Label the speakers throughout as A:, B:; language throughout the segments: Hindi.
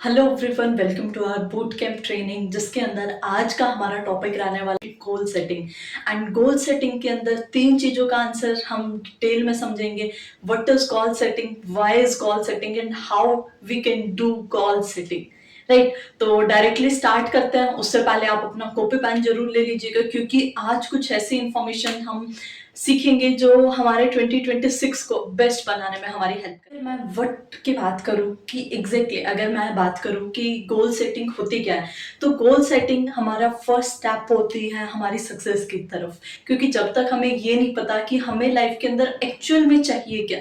A: Hello everyone, welcome to our boot camp training, जिसके अंदर आज का हमारा टॉपिक रहने वाला है goal setting. And goal setting के अंदर तीन चीज़ों का आंसर हम डिटेल में समझेंगे। What is goal setting, why is goal setting and how we can do goal setting. Right, तो डायरेक्टली स्टार्ट करते हैं। उससे पहले आप अपना कॉपी पेन जरूर ले लीजिएगा, क्योंकि आज कुछ ऐसी इंफॉर्मेशन हम सीखेंगे जो हमारे 2026 को बेस्ट बनाने में हमारी हेल्प करे। मैं व्हाट की बात करूं कि एग्जैक्टली अगर मैं बात करूं कि गोल सेटिंग होती क्या है, तो गोल सेटिंग हमारा फर्स्ट स्टेप होती है हमारी सक्सेस की तरफ। क्योंकि जब तक हमें ये नहीं पता कि हमें लाइफ के अंदर एक्चुअल में चाहिए क्या,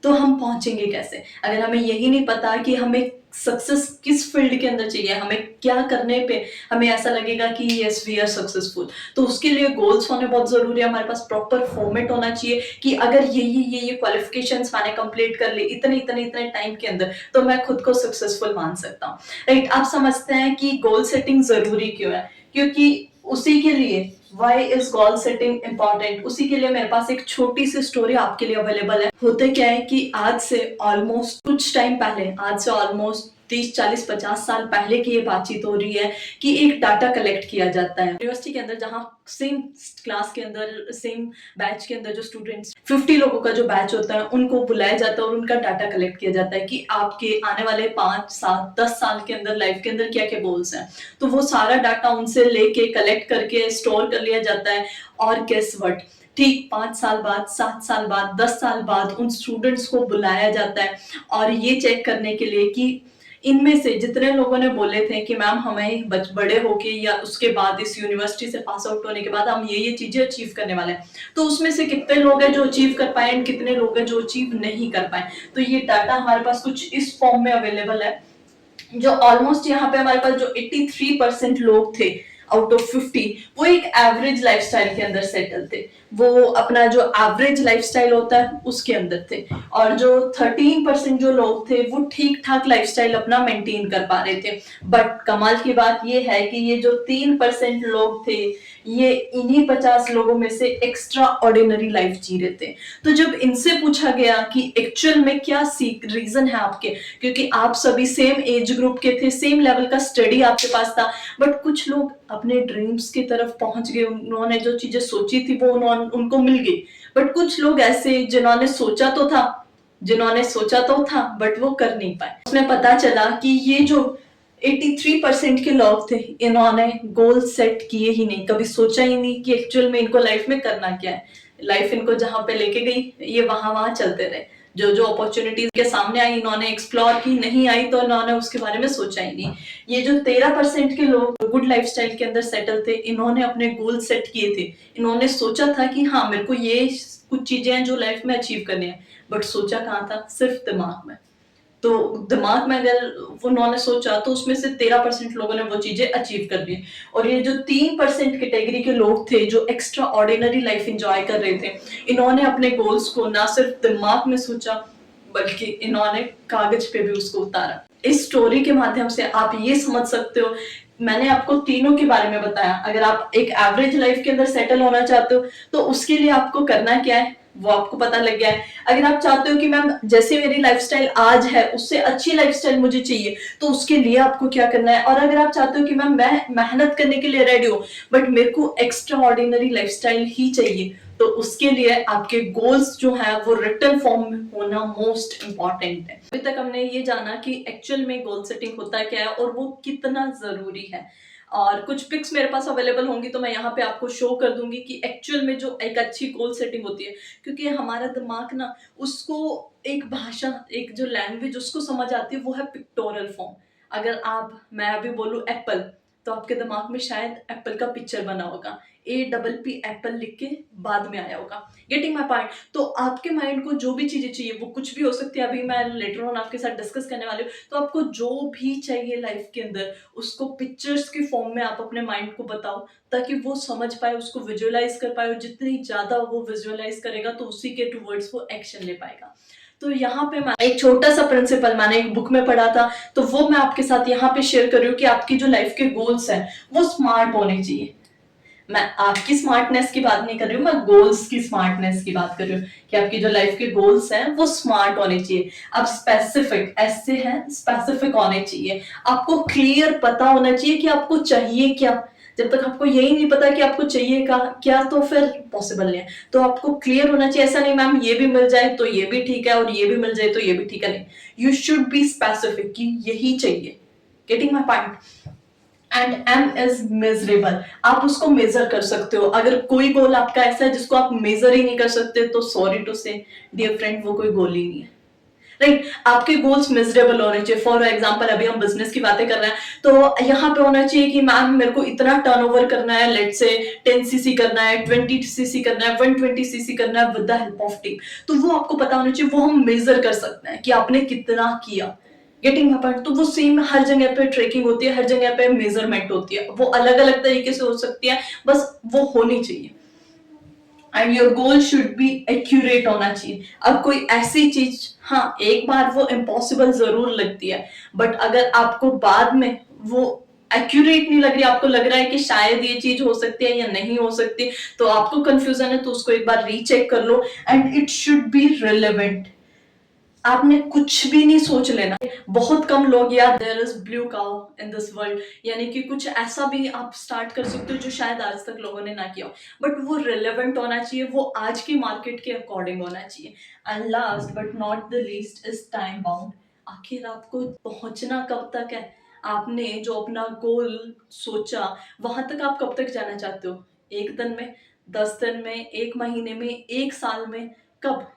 A: तो हम पहुंचेंगे कैसे। अगर हमें यही नहीं पता कि हमें सक्सेस किस फील्ड के अंदर चाहिए, हमें क्या करने पे हमें ऐसा लगेगा कि यस वी आर सक्सेसफुल, तो उसके लिए गोल्स होने बहुत जरूरी है। हमारे पास प्रॉपर फॉर्मेट होना चाहिए कि अगर ये क्वालिफिकेशंस मैंने कंप्लीट कर ली इतने इतने इतने टाइम के अंदर, तो मैं खुद को सक्सेसफुल मान सकता हूँ। राइट, आप समझते हैं कि गोल सेटिंग जरूरी क्यों है। क्योंकि उसी के लिए why is goal setting important, उसी के लिए मेरे पास एक छोटी सी स्टोरी आपके लिए अवेलेबल है। होते क्या है कि आज से ऑलमोस्ट कुछ टाइम पहले, आज से ऑलमोस्ट 30 40 50 साल पहले की ये बातचीत हो रही है कि एक डाटा कलेक्ट किया जाता है यूनिवर्सिटी के अंदर, जहां सेम क्लास के अंदर, सेम बैच के अंदर जो स्टूडेंट्स 50 लोगों का जो बैच होता है, उनको बुलाया जाता है और उनका डाटा कलेक्ट किया जाता है कि आपके आने वाले 5 7 10 साल के अंदर लाइफ के अंदर क्या क्या गोल्स हैं। तो वो सारा डाटा उनसे लेके कलेक्ट करके स्टोर कर लिया जाता है। और गेस व्हाट, ठीक 5 साल बाद, 7 साल बाद, 10 साल बाद उन स्टूडेंट्स को बुलाया जाता है और ये चेक करने के लिए कि इनमें से जितने लोगों ने बोले थे कि मैम हमें बड़े होके या उसके बाद इस यूनिवर्सिटी से पास आउट होने के बाद हम ये चीजें अचीव करने वाले हैं, तो उसमें से कितने लोग हैं जो अचीव कर पाए एंड कितने लोग हैं जो अचीव नहीं कर पाए। तो ये डाटा हमारे पास कुछ इस फॉर्म में अवेलेबल है, जो ऑलमोस्ट यहाँ पे हमारे पास जो 83% लोग थे आउट ऑफ 50, वो एक एवरेज लाइफस्टाइल के अंदर सेटल थे। वो अपना जो एवरेज लाइफस्टाइल होता है उसके अंदर थे। और जो 13% जो लोग थे वो ठीक ठाक लाइफस्टाइल अपना मेंटेन कर पा रहे थे। बट कमाल की बात ये है कि ये जो 3% लोग थे, ये इन्हीं 50 लोगों में से एक्स्ट्रा ऑर्डिनरी लाइफ जी रहे थे। तो जब इनसे पूछा गया कि एक्चुअल में क्या रीजन है आपके, क्योंकि आप सभी सेम एज ग्रुप के थे, सेम लेवल का स्टडी आपके पास था, बट कुछ लोग अपने ड्रीम्स की तरफ पहुंच गए, उन्होंने जो चीजें सोची थी वो उनको मिल गई। बट कुछ लोग ऐसे जिन्होंने सोचा तो था बट वो कर नहीं पाए। उसमें पता चला कि ये जो 83% के लोग थे, इन्होंने गोल सेट किए ही नहीं, कभी सोचा ही नहीं कि एक्चुअल में इनको लाइफ में करना क्या है। लाइफ इनको जहां पे लेके गई ये वहां वहां चलते रहे। जो जो अपॉर्चुनिटीज के सामने आई इन्होंने एक्सप्लोर की, नहीं आई तो इन्होंने उसके बारे में सोचा ही नहीं। ये जो 13% के लोग गुड लाइफस्टाइल के अंदर सेटल थे, इन्होंने अपने गोल सेट किए थे। इन्होंने सोचा था कि हाँ मेरे को ये कुछ चीजें हैं जो लाइफ में अचीव करनी है, बट सोचा कहाँ था, सिर्फ दिमाग में। तो दिमाग में अगर उन्होंने सोचा तो उसमें से 13% लोगों ने वो चीजें अचीव कर ली। और ये जो 3% कैटेगरी के लोग थे जो एक्स्ट्रा ऑर्डिनरी लाइफ एंजॉय कर रहे थे, इन्होंने अपने गोल्स को ना सिर्फ दिमाग में सोचा बल्कि इन्होंने कागज पे भी उसको उतारा। इस स्टोरी के माध्यम से आप ये समझ सकते हो, मैंने आपको तीनों के बारे में बताया। अगर आप एक एवरेज लाइफ के अंदर सेटल होना चाहते हो तो उसके लिए आपको करना क्या है वो आपको पता लग गया है। अगर आप चाहते हो कि मैम जैसे मेरी लाइफस्टाइल आज है उससे अच्छी लाइफस्टाइल मुझे चाहिए, तो उसके लिए आपको क्या करना है। और अगर आप चाहते हो कि मैम मैं मेहनत करने के लिए रेडी हूँ बट मेरे को एक्स्ट्रा ऑर्डिनरी लाइफस्टाइल ही चाहिए, तो उसके लिए आपके गोल्स जो है वो रिटन फॉर्म में होना मोस्ट इंपॉर्टेंट है। अभी तक हमने ये जाना कि एक्चुअल में गोल सेटिंग होता क्या है और वो कितना जरूरी है। और कुछ पिक्स मेरे पास अवेलेबल होंगी तो मैं यहाँ पे आपको शो कर दूंगी कि एक्चुअल में जो एक अच्छी गोल सेटिंग होती है। क्योंकि हमारा दिमाग ना, उसको एक भाषा, एक जो लैंग्वेज उसको समझ आती है वो है पिक्टोरल फॉर्म। अगर मैं अभी बोलूँ एप्पल, तो आपके दिमाग में शायद एप्पल का पिक्चर बना होगा, APP एप्पल लिख के बाद में आया होगा। Getting my point. तो आपके माइंड को जो भी चीजें चाहिए वो कुछ भी हो सकती है, अभी मैं लेटर ऑन आपके साथ डिस्कस करने वाली हूँ। तो आपको जो भी चाहिए लाइफ के अंदर उसको पिक्चर्स के फॉर्म में आप अपने माइंड को बताओ, ताकि वो समझ पाए, उसको विजुअलाइज कर पाए। और जितनी ज्यादा वो विजुअलाइज करेगा तो उसी के टूवर्ड्स वो एक्शन ले पाएगा। तो यहाँ पे मैं एक छोटा सा प्रिंसिपल मैंने एक बुक में पढ़ा था, तो वो मैं आपके साथ यहाँ पे शेयर कर रही हूँ कि आपकी जो लाइफ के गोल्स हैं वो स्मार्ट होने चाहिए। मैं आपकी स्मार्टनेस की बात नहीं कर रही हूँ, मैं गोल्स की स्मार्टनेस की बात कर रही हूँ कि आपकी जो लाइफ के गोल्स हैं वो स्मार्ट होने चाहिए। अब स्पेसिफिक ऐसे हैं, स्पेसिफिक होने चाहिए, आपको क्लियर पता होना चाहिए कि आपको चाहिए क्या। जब तक आपको यही नहीं पता कि आपको चाहिए क्या तो फिर पॉसिबल नहीं है। तो आपको क्लियर होना चाहिए, ऐसा नहीं मैम ये भी मिल जाए तो ये भी ठीक है और ये भी मिल जाए तो ये भी ठीक है, नहीं, यू शुड बी स्पेसिफिक कि यही चाहिए। Getting my point? And M is measurable, आप उसको मेजर कर सकते हो। अगर कोई गोल आपका ऐसा है जिसको आप मेजर ही नहीं कर सकते तो सॉरी टू से डियर फ्रेंड, वो कोई गोल ही नहीं है। राइट आपके गोल्स मेजरेबल होने चाहिए। फॉर एग्जांपल अभी हम बिजनेस की बातें कर रहे हैं तो यहाँ पे होना चाहिए कि मैम मेरे को इतना टर्नओवर करना है, लेट से 10 सीसी करना है, 20 सीसी करना है, 120 सीसी करना है with the help of team. तो वो आपको पता होना चाहिए, वो हम मेजर कर सकते हैं कि आपने कितना किया। Getting my point? तो वो सेम हर जगह पे ट्रैकिंग होती है, हर जगह पे मेजरमेंट होती है, वो अलग अलग तरीके से हो सकती है, बस वो होनी चाहिए। And your goal should be accurate होना चाहिए। अब कोई ऐसी चीज, हाँ एक बार वो इम्पॉसिबल जरूर लगती है, बट अगर आपको बाद में वो एक्यूरेट नहीं लग रही, आपको लग रहा है कि शायद ये चीज हो सकती है या नहीं हो सकती, तो आपको कंफ्यूजन है, तो उसको एक बार रीचेक कर लो। And it should be relevant, आपने कुछ भी नहीं सोच लेना। बहुत कम लोग, या there is blue cow in this world, यानी कि कुछ ऐसा भी आप स्टार्ट कर सकते हो जो शायद आज तक लोगों ने ना किया हो, बट वो रिलेवेंट होना चाहिए, वो आज की मार्केट के अकॉर्डिंग होना चाहिए। And last but not the least is time bound. आखिर आपको पहुंचना कब तक है? आपने जो अपना गोल सोचा वहां तक आप कब तक जाना चाहते हो? एक दिन में, 10 दिन में, एक महीने में, एक साल में, कब?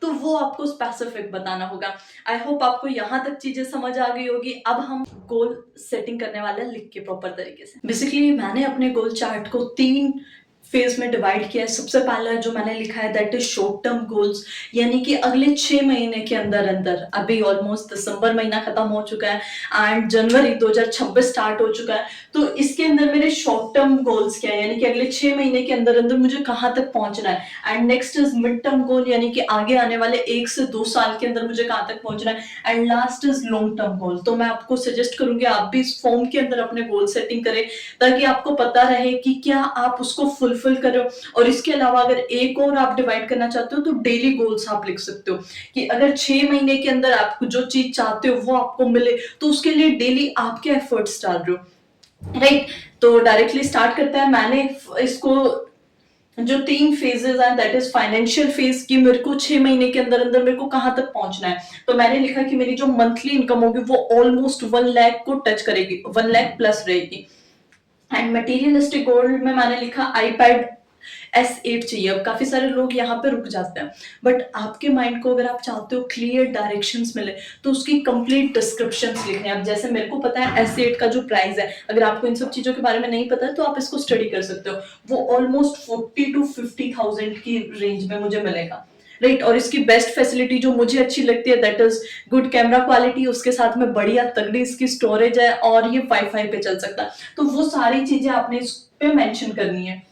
A: तो वो आपको स्पेसिफिक बताना होगा। आई होप आपको यहाँ तक चीजें समझ आ गई होगी। अब हम गोल सेटिंग करने वाले हैं लिख के प्रॉपर तरीके से। बेसिकली मैंने अपने गोल चार्ट को 3 फेज में डिवाइड किया है। सबसे पहला जो मैंने लिखा है that is short term goals, यानी कि अगले 6 महीने के अंदर अंदर, अभी ऑलमोस्ट दिसंबर महीना खत्म हो चुका है एंड जनवरी 2026 स्टार्ट हो चुका है। तो इसके अंदर मेरे शॉर्ट टर्म गोल्स क्या है, यानी कि अगले 6 महीने के अंदर अंदर मुझे कहाँ तक पहुंचना है। And next is mid term goal, यानी कि आगे आने वाले 1 से 2 साल के अंदर मुझे कहाँ तक पहुंचना है। And last is long term goal. तो मैं आपको सजेस्ट करूंगी आप भी इस फॉर्म के अंदर अपने गोल सेटिंग करें, ताकि आपको पता रहे कि क्या आप उसको फुलफिल कर रहे हो। और इसके अलावा अगर एक और आप डिवाइड करना चाहते हो तो डेली गोल्स आप लिख सकते हो कि अगर 6 महीने के अंदर आप जो चीज चाहते हो वो आपको मिले, तो उसके लिए डेली आप क्या एफर्ट्स डाल रहे हो। राइट तो डायरेक्टली स्टार्ट करते हैं। मैंने इसको जो 3 फेजेस हैं दैट इज फाइनेंशियल फेज की, मेरे को 6 महीने के अंदर अंदर मेरे को कहां तक पहुंचना है। तो मैंने लिखा कि मेरी जो मंथली इनकम होगी वो ऑलमोस्ट 1 लाख को टच करेगी, 1 लाख प्लस रहेगी। एंड मटेरियलिस्टिक गोल में मैंने लिखा iPad S8 चाहिए। अब काफी सारे लोग यहाँ पे रुक जाते हैं, बट आपके माइंड को अगर आप चाहते हो क्लियर डायरेक्शंस मिले तो उसकी कंप्लीट डिस्क्रिप्शंस लिखने हैं। अब जैसे मेरे को पता है S8 का जो प्राइस है, अगर आपको इन सब चीजों के बारे में नहीं पता है तो आप इसको स्टडी कर सकते हो। वो ऑलमोस्ट 40 to 50,000 की रेंज में मुझे मिलेगा। राइट और इसकी बेस्ट फैसिलिटी जो मुझे अच्छी लगती है that is good camera quality, उसके साथ में बढ़िया तगड़ी इसकी स्टोरेज है और ये वाईफाई पे चल सकता है। तो वो सारी चीजें आपने इस पे मेंशन करनी है।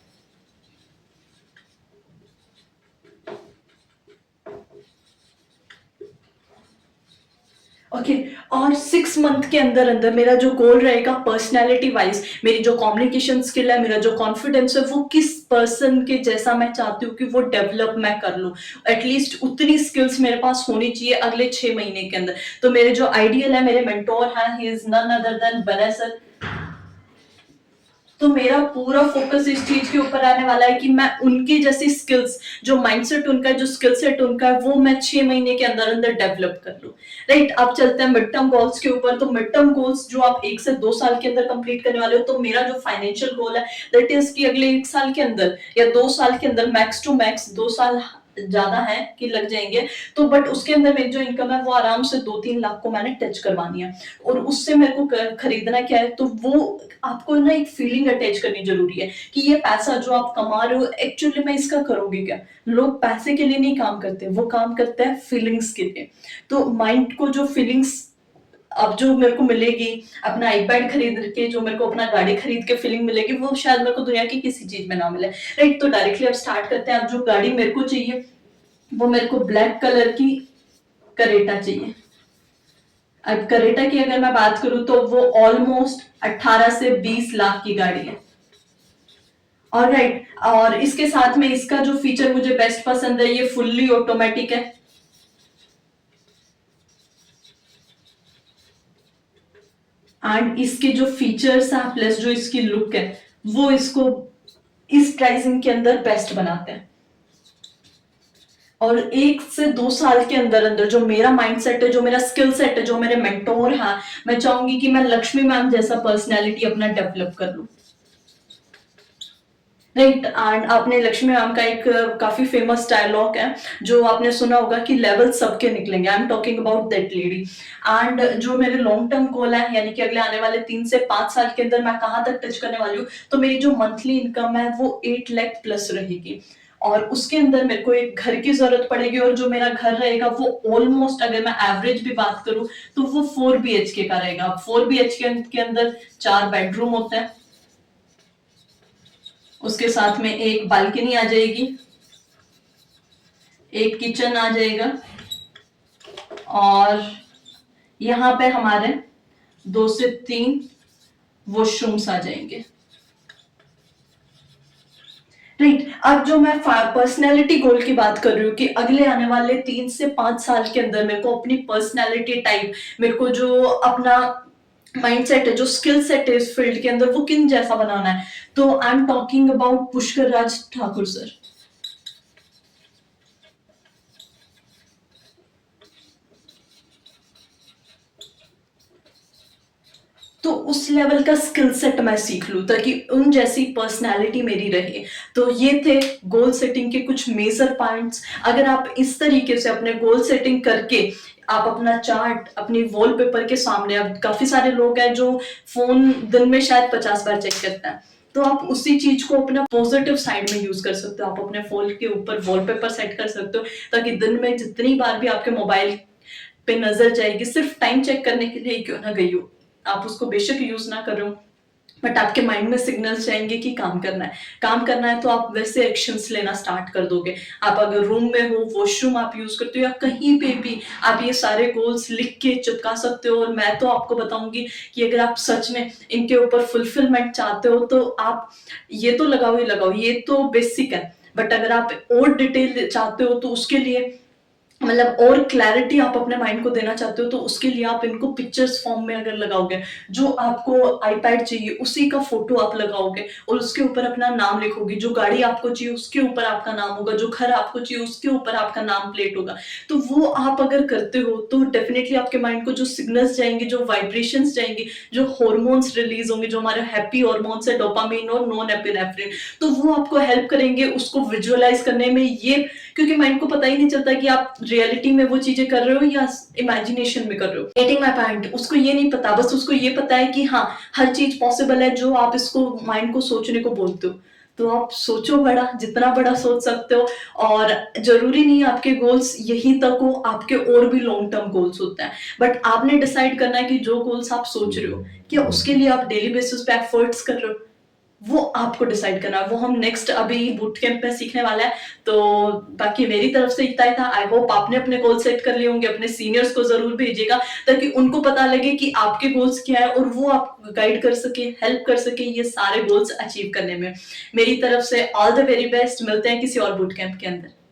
A: ओके और 6 मंथ के अंदर अंदर मेरा जो गोल रहेगा पर्सनैलिटी वाइज, मेरी जो कम्युनिकेशन स्किल है, मेरा जो कॉन्फिडेंस है, वो किस पर्सन के जैसा मैं चाहती हूँ कि वो डेवलप मैं कर लूँ। एटलीस्ट उतनी स्किल्स मेरे पास होनी चाहिए अगले 6 महीने के अंदर। तो मेरे जो आइडियल है, मेरे मेंटोर हैं, he is none other than बनय सर। तो मेरा पूरा फोकस इस चीज के ऊपर आने वाला है कि मैं उनकी जैसी स्किल्स, जो माइंडसेट उनका है, जो स्किल सेट उनका है, वो मैं 6 महीने के अंदर अंदर डेवलप कर लूं। राइट अब चलते हैं मिड टर्म गोल्स के ऊपर। तो मिड टर्म गोल्स जो आप 1 से 2 साल के अंदर कंप्लीट करने वाले हो, तो मेरा जो फाइनेंशियल गोल है दैट इज कि अगले 1 साल के अंदर या 2 साल के अंदर, मैक्स टू मैक्स 2 साल ज्यादा है कि लग जाएंगे, तो बट उसके अंदर मेरी जो इनकम है वो आराम से 2-3 लाख को मैंने टच करवानी है। और उससे मेरे को खरीदना क्या है, तो वो आपको ना एक फीलिंग अटैच करनी जरूरी है कि ये पैसा जो आप कमा रहे हो एक्चुअली में इसका करोगे क्या। लोग पैसे के लिए नहीं काम करते, वो काम करते हैं फीलिंग्स के लिए। तो माइंड को जो फीलिंग्स अब जो मेरे को मिलेगी अपना आईपैड खरीद के, जो मेरे को अपना गाड़ी खरीद के फीलिंग मिलेगी, वो शायद मेरे को दुनिया की किसी चीज में ना मिले। राइट तो डायरेक्टली अब स्टार्ट करते हैं। अब जो गाड़ी मेरे को चाहिए वो मेरे को ब्लैक कलर की करेटा चाहिए। अब करेटा की अगर मैं बात करूं तो वो ऑलमोस्ट 18 से 20 लाख की गाड़ी है। ऑलराइट, और इसके साथ में इसका जो फीचर मुझे बेस्ट पसंद है, ये फुल्ली ऑटोमेटिक है। एंड इसके जो फीचर्स हैं प्लस जो इसकी लुक है, वो इसको इस प्राइसिंग के अंदर बेस्ट बनाते हैं। और 1 से 2 साल के अंदर अंदर जो मेरा माइंडसेट है, जो मेरा स्किल सेट है, जो मेरे मेंटोर हैं, मैं चाहूंगी कि मैं लक्ष्मी मैम जैसा पर्सनैलिटी अपना डेवलप कर लूं। राइट, एंड आपने लक्ष्मी मैम का एक काफी फेमस डायलॉग है जो आपने सुना होगा कि लेवल सबके निकलेंगे। I am talking about that lady. And जो मेरे लॉन्ग टर्म गोल है, यानी कि अगले आने वाले 3 से 5 साल के अंदर मैं कहाँ तक टच करने वाली हूँ, तो मेरी जो मंथली इनकम है वो 8 लाख प्लस रहेगी। और उसके अंदर मेरे को एक घर की जरूरत पड़ेगी, और जो मेरा घर रहेगा वो ऑलमोस्ट, अगर मैं एवरेज भी बात करूं, तो वो 4 BHK का रहेगा। 4 BHK के अंदर 4 बेडरूम होते हैं, उसके साथ में एक बालकनी आ जाएगी, एक किचन आ जाएगा, और यहाँ पे हमारे 2 से 3 वॉशरूम्स आ जाएंगे। राइट, अब जो मैं पर्सनैलिटी गोल की बात कर रही हूँ कि अगले आने वाले 3 से 5 साल के अंदर मेरे को अपनी पर्सनैलिटी टाइप, मेरे को जो अपना माइंडसेट है, जो स्किल सेट है इस फील्ड के अंदर, वो किन जैसा बनाना है, तो I am talking about Pushkar Raj Thakur sir. तो उस लेवल का स्किल सेट मैं सीख लूं ताकि उन जैसी पर्सनालिटी मेरी रहे। तो ये थे गोल सेटिंग के कुछ मेजर पॉइंट्स। अगर आप इस तरीके से अपने गोल सेटिंग करके आप अपना चार्ट अपनी वॉलपेपर के सामने, अब काफी सारे लोग हैं जो फोन दिन में शायद 50 बार चेक करते हैं, तो आप उसी चीज को अपना पॉजिटिव साइड में यूज कर सकते हो। आप अपने फोन के ऊपर वॉलपेपर सेट कर सकते हो ताकि दिन में जितनी बार भी आपके मोबाइल पे नजर जाएगी, सिर्फ टाइम चेक करने के लिए क्यों ना गई हो, आप उसको बेशक यूज ना करो, बट आपके माइंड में सिग्नल्स जाएंगे कि काम करना है। काम करना है तो आप वैसे एक्शंस लेना स्टार्ट कर दोगे। आप अगर रूम में हो, वॉशरूम आप यूज करते हो, या कहीं पे भी आप ये सारे गोल्स लिख के चिपका सकते हो। और मैं तो आपको बताऊंगी कि अगर आप सच में इनके ऊपर फुलफिलमेंट चाहते हो तो आप ये तो लगाओ ही लगाओ, ये तो बेसिक है। बट अगर आप और डिटेल चाहते हो तो उसके लिए, मतलब और क्लैरिटी आप अपने माइंड को देना चाहते हो, तो उसके लिए आप इनको पिक्चर्स फॉर्म में अगर लगाओगे, जो आपको आईपैड चाहिए उसी का फोटो आप लगाओगे और उसके ऊपर अपना नाम लिखोगे। जो गाड़ी आपको चाहिए उसके ऊपर आपका नाम होगा, जो घर आपको चाहिए उसके ऊपर आपका नाम प्लेट होगा। तो वो आप अगर करते हो तो डेफिनेटली आपके माइंड को जो सिग्नल्स जाएंगे, जो वाइब्रेशंस जाएंगे, जो हॉर्मोन्स रिलीज होंगे, जो हमारे हैप्पी हॉर्मोन्स है, डोपामिन और नॉन एपिनेफ्रिन, तो वो आपको हेल्प करेंगे उसको विजुअलाइज करने में। ये क्योंकि माइंड को पता ही नहीं चलता कि आप रियलिटी में वो चीजें कर रहे हो या इमेजिनेशन में कर रहे हो। गेटिंग माई पॉइंट, उसको ये नहीं पता, बस उसको ये पता है कि हाँ हर चीज पॉसिबल है जो आप इसको माइंड को सोचने को बोलते हो। तो आप सोचो बड़ा, जितना बड़ा सोच सकते हो। और जरूरी नहीं आपके गोल्स यहीं तक हो, आपके और भी लॉन्ग टर्म गोल्स होते हैं। बट आपने डिसाइड करना है कि जो गोल्स आप सोच रहे हो, क्या उसके लिए आप डेली बेसिस पे एफर्ट्स कर रहे हो, वो आपको डिसाइड करना है। वो हम नेक्स्ट अभी बूट कैंप में सीखने वाला है। तो बाकी मेरी तरफ से इतना ही था। आई होप आपने अपने गोल सेट कर लिए होंगे, अपने सीनियर्स को जरूर भेजिएगा ताकि उनको पता लगे कि आपके गोल्स क्या है और वो आप गाइड कर सके, हेल्प कर सके ये सारे गोल्स अचीव करने में। मेरी तरफ से ऑल द वेरी बेस्ट। मिलते हैं किसी और बूट कैंप के अंदर।